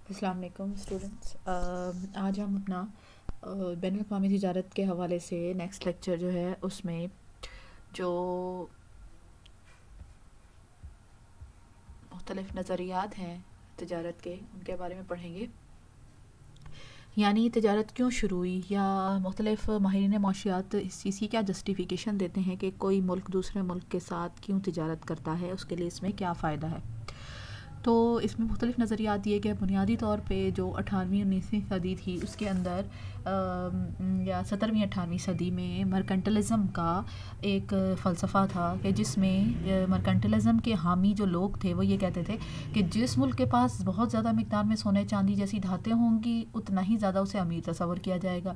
السلام علیکم اسٹوڈنٹس، آج ہم اپنا بین الاقوامی تجارت کے حوالے سے نیکسٹ لیکچر جو ہے اس میں جو مختلف نظریات ہیں تجارت کے ان کے بارے میں پڑھیں گے. یعنی تجارت کیوں شروع ہوئی، یا مختلف ماہرین معاشیات اس چیز کی کیا جسٹیفیکیشن دیتے ہیں کہ کوئی ملک دوسرے ملک کے ساتھ کیوں تجارت کرتا ہے، اس کے لیے اس میں کیا فائدہ ہے. تو اس میں مختلف نظریات دیے گئے. بنیادی طور پہ جو 18ویں 19ویں صدی تھی اس کے اندر یا 17ویں 18ویں صدی میں مرکنٹلزم کا ایک فلسفہ تھا کہ جس میں مرکنٹلزم کے حامی جو لوگ تھے وہ یہ کہتے تھے کہ جس ملک کے پاس بہت زیادہ مقدار میں سونے چاندی جیسی دھاتیں ہوں گی اتنا ہی زیادہ اسے امیر تصور کیا جائے گا.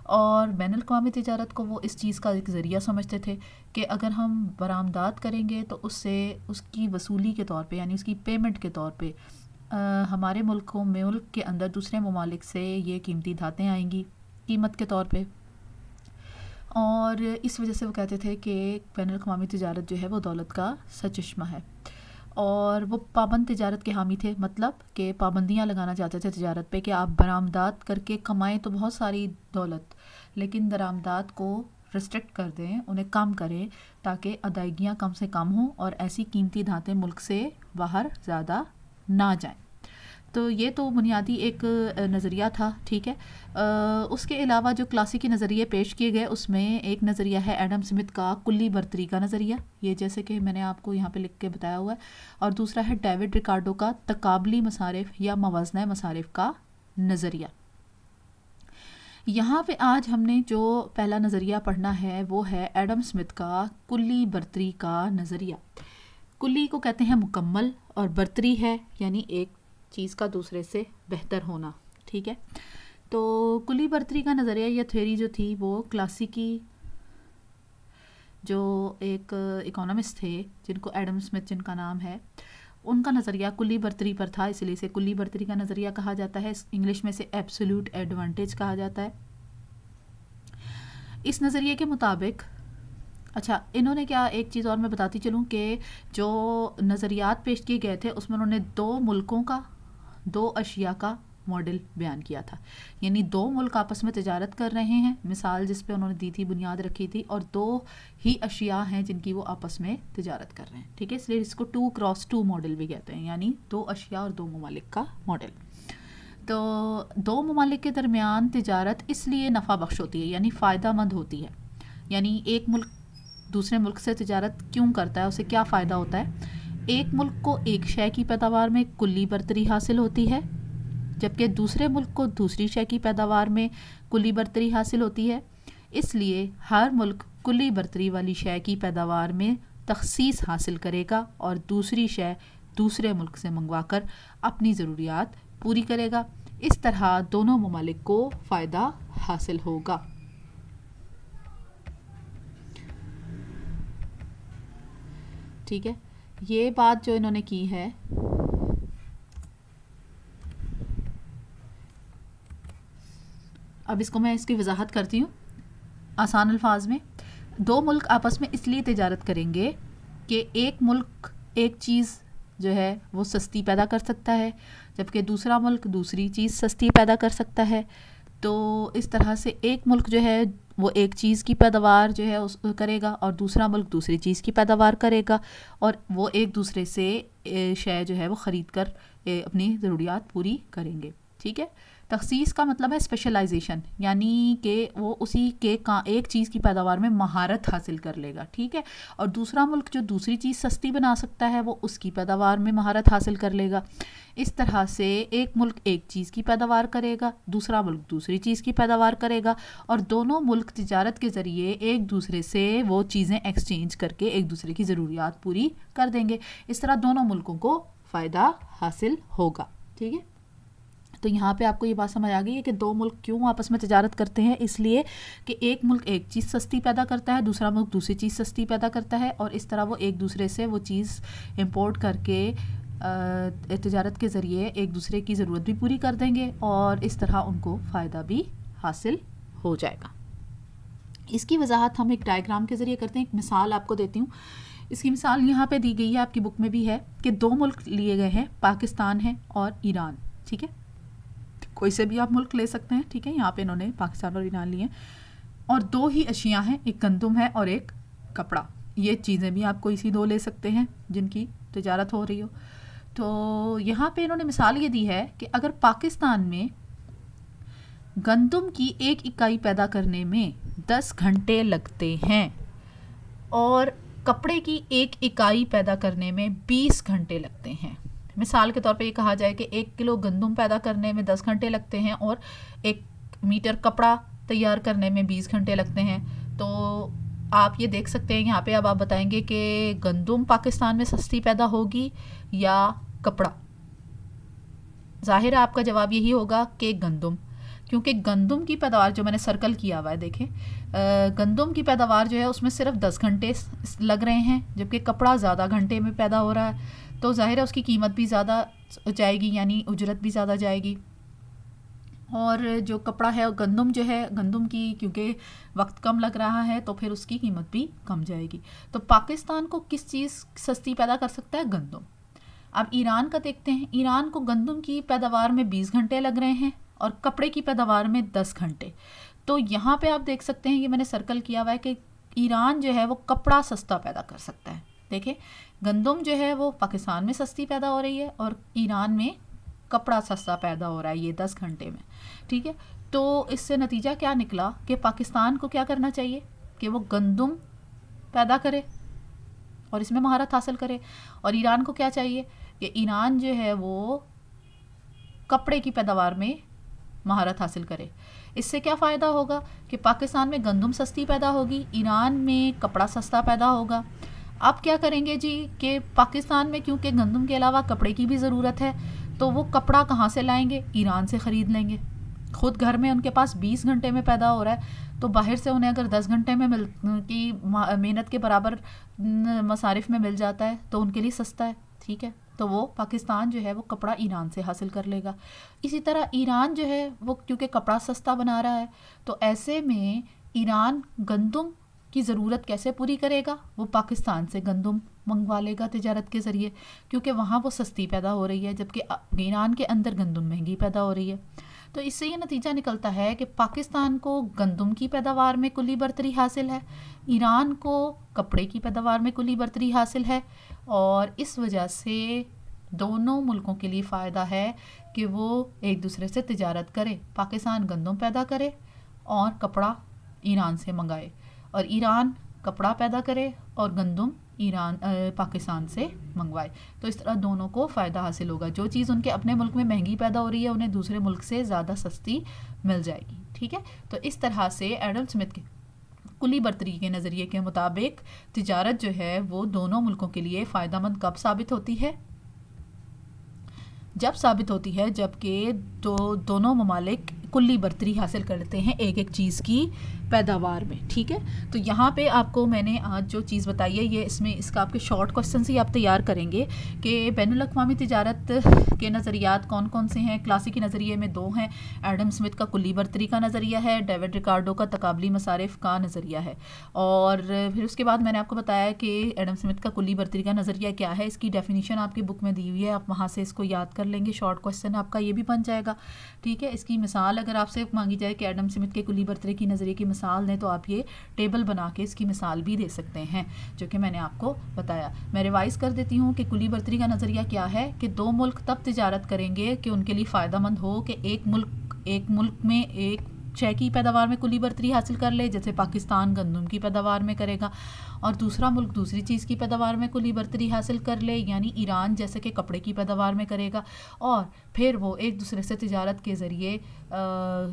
اور بین الاقوامی تجارت کو وہ اس چیز کا ایک ذریعہ سمجھتے تھے کہ اگر ہم برآمدات کریں گے تو اس سے اس کی وصولی کے طور پہ، یعنی اس کی پیمنٹ کے طور پہ ہمارے ملک کے اندر دوسرے ممالک سے یہ قیمتی دھاتیں آئیں گی قیمت کے طور پہ. اور اس وجہ سے وہ کہتے تھے کہ بین الاقوامی تجارت جو ہے وہ دولت کا سرچشمہ ہے. اور وہ پابند تجارت کے حامی تھے، مطلب کہ پابندیاں لگانا چاہتے تھے تجارت پہ کہ آپ برآمدات کر کے کمائیں تو بہت ساری دولت، لیکن درآمدات کو ریسٹرکٹ کر دیں، انہیں کم کریں تاکہ ادائیگیاں کم سے کم ہوں اور ایسی قیمتی دھاتیں ملک سے باہر زیادہ نہ جائیں. تو یہ تو بنیادی ایک نظریہ تھا، ٹھیک ہے. اس کے علاوہ جو کلاسیکی نظریے پیش کیے گئے اس میں ایک نظریہ ہے ایڈم سمتھ کا کلی برتری کا نظریہ، یہ جیسے کہ میں نے آپ کو یہاں پہ لکھ کے بتایا ہوا ہے. اور دوسرا ہے ڈیوڈ ریکارڈو کا تقابلی مصارف یا موازنہ مصارف کا نظریہ. یہاں پہ آج ہم نے جو پہلا نظریہ پڑھنا ہے وہ ہے ایڈم سمتھ کا کلی برتری کا نظریہ. کلی کو کہتے ہیں مکمل، اور برتری ہے یعنی ایک چیز کا دوسرے سے بہتر ہونا، ٹھیک ہے. تو کلی برتری کا نظریہ یا تھیوری جو تھی وہ کلاسیکی جو ایک اکانومسٹ تھے جن کو ایڈم سمتھ جن کا نام ہے، ان کا نظریہ کلی برتری پر تھا، اس لیے اسے کلی برتری کا نظریہ کہا جاتا ہے. انگلش میں سے ایبسولوٹ ایڈوانٹیج کہا جاتا ہے. اس نظریے کے مطابق اچھا انہوں نے کیا، ایک چیز اور میں بتاتی چلوں کہ جو نظریات پیش کیے گئے تھے اس میں انہوں نے دو ملکوں کا، دو اشیاء کا ماڈل بیان کیا تھا. یعنی دو ملک آپس میں تجارت کر رہے ہیں، مثال جس پہ انہوں نے دی تھی، بنیاد رکھی تھی، اور دو ہی اشیاء ہیں جن کی وہ آپس میں تجارت کر رہے ہیں، ٹھیک ہے. اس لیے اس کو 2x2 ماڈل بھی کہتے ہیں، یعنی دو اشیاء اور دو ممالک کا ماڈل. تو دو ممالک کے درمیان تجارت اس لیے نفع بخش ہوتی ہے، یعنی فائدہ مند ہوتی ہے. یعنی ایک ملک دوسرے ملک سے تجارت کیوں کرتا ہے، اسے کیا فائدہ ہوتا ہے. ایک ملک کو ایک شے کی پیداوار میں کلی برتری حاصل ہوتی ہے، جبکہ دوسرے ملک کو دوسری شے کی پیداوار میں کلی برتری حاصل ہوتی ہے. اس لیے ہر ملک کلی برتری والی شے کی پیداوار میں تخصیص حاصل کرے گا اور دوسری شے دوسرے ملک سے منگوا کر اپنی ضروریات پوری کرے گا. اس طرح دونوں ممالک کو فائدہ حاصل ہوگا. ٹھیک ہے، یہ بات جو انہوں نے کی ہے اب اس کو میں اس کی وضاحت کرتی ہوں آسان الفاظ میں. دو ملک آپس میں اس لیے تجارت کریں گے کہ ایک ملک ایک چیز جو ہے وہ سستی پیدا کر سکتا ہے، جبکہ دوسرا ملک دوسری چیز سستی پیدا کر سکتا ہے. تو اس طرح سے ایک ملک جو ہے وہ ایک چیز کی پیداوار جو ہے اس کرے گا اور دوسرا ملک دوسری چیز کی پیداوار کرے گا، اور وہ ایک دوسرے سے شے جو ہے وہ خرید کر اپنی ضروریات پوری کریں گے، ٹھیک ہے. تخصیص کا مطلب ہے اسپیشلائزیشن، یعنی کہ وہ اسی کے ایک چیز کی پیداوار میں مہارت حاصل کر لے گا، ٹھیک ہے. اور دوسرا ملک جو دوسری چیز سستی بنا سکتا ہے وہ اس کی پیداوار میں مہارت حاصل کر لے گا. اس طرح سے ایک ملک ایک چیز کی پیداوار کرے گا، دوسرا ملک دوسری چیز کی پیداوار کرے گا، اور دونوں ملک تجارت کے ذریعے ایک دوسرے سے وہ چیزیں ایکسچینج کر کے ایک دوسرے کی ضروریات پوری کر دیں گے. اس طرح دونوں ملکوں کو فائدہ حاصل ہوگا، ٹھیک ہے. تو یہاں پہ آپ کو یہ بات سمجھ آ گئی ہے کہ دو ملک کیوں آپس میں تجارت کرتے ہیں. اس لیے کہ ایک ملک ایک چیز سستی پیدا کرتا ہے، دوسرا ملک دوسری چیز سستی پیدا کرتا ہے، اور اس طرح وہ ایک دوسرے سے وہ چیز امپورٹ کر کے تجارت کے ذریعے ایک دوسرے کی ضرورت بھی پوری کر دیں گے، اور اس طرح ان کو فائدہ بھی حاصل ہو جائے گا. اس کی وضاحت ہم ایک ڈائیگرام کے ذریعے کرتے ہیں. ایک مثال آپ کو دیتی ہوں. اس کی مثال یہاں پہ دی گئی ہے، آپ کی بک میں بھی ہے، کہ دو ملک لیے گئے ہیں، پاکستان ہے اور ایران، ٹھیک ہے. کوئی سے بھی آپ ملک لے سکتے ہیں، ٹھیک ہے. یہاں پہ انہوں نے پاکستان اور ایران لیے ہیں، اور 2 ہی اشیاء ہیں، ایک گندم ہے اور ایک کپڑا. یہ چیزیں بھی آپ کوئی سی 2 لے سکتے ہیں جن کی تجارت ہو رہی ہو. تو یہاں پہ انہوں نے مثال یہ دی ہے کہ اگر پاکستان میں گندم کی 1 اکائی پیدا کرنے میں 10 گھنٹے لگتے ہیں اور کپڑے کی 1 اکائی پیدا کرنے میں 20 گھنٹے لگتے ہیں. مثال کے طور پہ یہ کہا جائے کہ 1 کلو گندم پیدا کرنے میں 10 گھنٹے لگتے ہیں اور 1 میٹر کپڑا تیار کرنے میں 20 گھنٹے لگتے ہیں. تو آپ یہ دیکھ سکتے ہیں یہاں پہ. اب آپ بتائیں گے کہ گندم پاکستان میں سستی پیدا ہوگی یا کپڑا؟ ظاہر ہے آپ کا جواب یہی ہوگا کہ گندم، کیونکہ گندم کی پیداوار جو میں نے سرکل کیا ہوا ہے دیکھیں، گندم کی پیداوار جو ہے اس میں صرف 10 گھنٹے لگ رہے ہیں، جبکہ کپڑا زیادہ گھنٹے میں پیدا ہو رہا ہے. تو ظاہر ہے اس کی قیمت بھی زیادہ جائے گی، یعنی اجرت بھی زیادہ جائے گی. اور جو کپڑا ہے گندم جو ہے، گندم کی کیونکہ وقت کم لگ رہا ہے تو پھر اس کی قیمت بھی کم جائے گی. تو پاکستان کو کس چیز سستی پیدا کر سکتا ہے؟ گندم. اب ایران کا دیکھتے ہیں. ایران کو گندم کی پیداوار میں 20 گھنٹے لگ رہے ہیں اور کپڑے کی پیداوار میں 10 گھنٹے. تو یہاں پہ آپ دیکھ سکتے ہیں، یہ میں نے سرکل کیا ہوا ہے کہ ایران جو ہے وہ کپڑا سستا پیدا کر سکتا ہے. دیکھیں گندم جو ہے وہ پاکستان میں سستی پیدا ہو رہی ہے اور ایران میں کپڑا سستا پیدا ہو رہا ہے، یہ 10 گھنٹے میں، ٹھیک ہے. تو اس سے نتیجہ کیا نکلا کہ پاکستان کو کیا کرنا چاہیے کہ وہ گندم پیدا کرے اور اس میں مہارت حاصل کرے، اور ایران کو کیا چاہیے کہ ایران جو ہے وہ کپڑے کی پیداوار میں مہارت حاصل کرے. اس سے کیا فائدہ ہوگا کہ پاکستان میں گندم سستی پیدا ہوگی، ایران میں کپڑا سستا پیدا ہوگا. اب کیا کریں گے جی کہ پاکستان میں کیونکہ گندم کے علاوہ کپڑے کی بھی ضرورت ہے، تو وہ کپڑا کہاں سے لائیں گے؟ ایران سے خرید لیں گے. خود گھر میں ان کے پاس 20 گھنٹے میں پیدا ہو رہا ہے، تو باہر سے انہیں اگر 10 گھنٹے میں کی محنت کے برابر مصارف میں مل جاتا ہے تو ان کے لیے سستا ہے، ٹھیک ہے. تو وہ پاکستان جو ہے وہ کپڑا ایران سے حاصل کر لے گا. اسی طرح ایران جو ہے وہ کیونکہ کپڑا سستا بنا رہا ہے، تو ایسے میں ایران گندم کی ضرورت کیسے پوری کرے گا؟ وہ پاکستان سے گندم منگوا لے گا تجارت کے ذریعے، کیونکہ وہاں وہ سستی پیدا ہو رہی ہے جبکہ ایران کے اندر گندم مہنگی پیدا ہو رہی ہے. تو اس سے یہ نتیجہ نکلتا ہے کہ پاکستان کو گندم کی پیداوار میں کلی برتری حاصل ہے، ایران کو کپڑے کی پیداوار میں کلی برتری حاصل ہے، اور اس وجہ سے دونوں ملکوں کے لیے فائدہ ہے کہ وہ ایک دوسرے سے تجارت کرے. پاکستان گندم پیدا کرے اور کپڑا ایران سے منگائے، اور ایران کپڑا پیدا کرے اور گندم پاکستان سے منگوائے. تو اس طرح دونوں کو فائدہ حاصل ہوگا. جو چیز ان کے اپنے ملک میں مہنگی پیدا ہو رہی ہے انہیں دوسرے ملک سے زیادہ سستی مل جائے گی، ٹھیک ہے. تو اس طرح سے ایڈم اسمتھ کے کلی برتری کے نظریے کے مطابق تجارت جو ہے وہ دونوں ملکوں کے لیے فائدہ مند کب ثابت ہوتی ہے؟ جب ثابت ہوتی ہے جبکہ دونوں ممالک کلی برتری حاصل کرتے ہیں ایک ایک چیز کی پیداوار میں، ٹھیک ہے. تو یہاں پہ آپ کو میں نے آج جو چیز بتائی ہے یہ اس کا آپ کے شارٹ کوسچنس ہی آپ تیار کریں گے کہ بین الاقوامی تجارت کے نظریات کون کون سے ہیں. کلاسیکی نظریے میں 2 ہیں، ایڈم اسمتھ کا کلی برتری کا نظریہ ہے، ڈیوڈ ریکارڈو کا تقابلی مصارف کا نظریہ ہے. اور پھر اس کے بعد میں نے آپ کو بتایا کہ ایڈم اسمتھ کا کلی برتری کا نظریہ کیا ہے. اس کی ڈیفینیشن آپ کی بک میں دی ہوئی ہے، آپ وہاں سے اس کو یاد کر لیں گے. شارٹ کوسچن آپ کا یہ بھی بن جائے گا، ٹھیک ہے. اس کی مثال اگر آپ سے مانگی جائے کہ ایڈم اسمتھ کے کلی برتری کی نظریے کی مثال دیں تو آپ یہ ٹیبل بنا کے اس کی مثال بھی دے سکتے ہیں جو کہ میں نے آپ کو بتایا. میں ریوائز کر دیتی ہوں کہ کلی برتری کا نظریہ کیا ہے کہ 2 ملک تب تجارت کریں گے کہ ان کے لیے فائدہ مند ہو کہ ایک ملک میں ایک شے کی پیداوار میں کلی برتری حاصل کر لے، جیسے پاکستان گندم کی پیداوار میں کرے گا، اور دوسرا ملک دوسری چیز کی پیداوار میں کلی برتری حاصل کر لے، یعنی ایران جیسے کہ کپڑے کی پیداوار میں کرے گا، اور پھر وہ ایک دوسرے سے تجارت کے ذریعے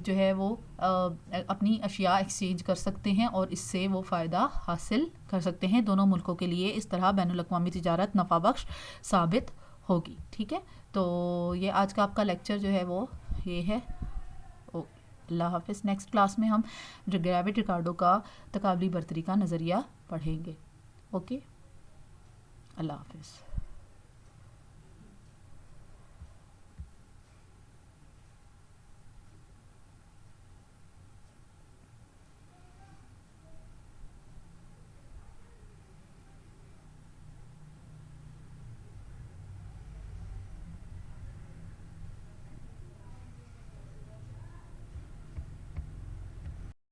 جو ہے وہ اپنی اشیاء ایکسچینج کر سکتے ہیں اور اس سے وہ فائدہ حاصل کر سکتے ہیں دونوں ملکوں کے لیے. اس طرح بین الاقوامی تجارت نفع بخش ثابت ہوگی، ٹھیک ہے. تو یہ آج کا آپ کا لیکچر جو ہے وہ یہ ہے. اللہ حافظ. نیکسٹ کلاس میں ہم ڈیوڈ ریکارڈو کا تقابلی برتری کا نظریہ پڑھیں گے. اوکے، اللہ حافظ.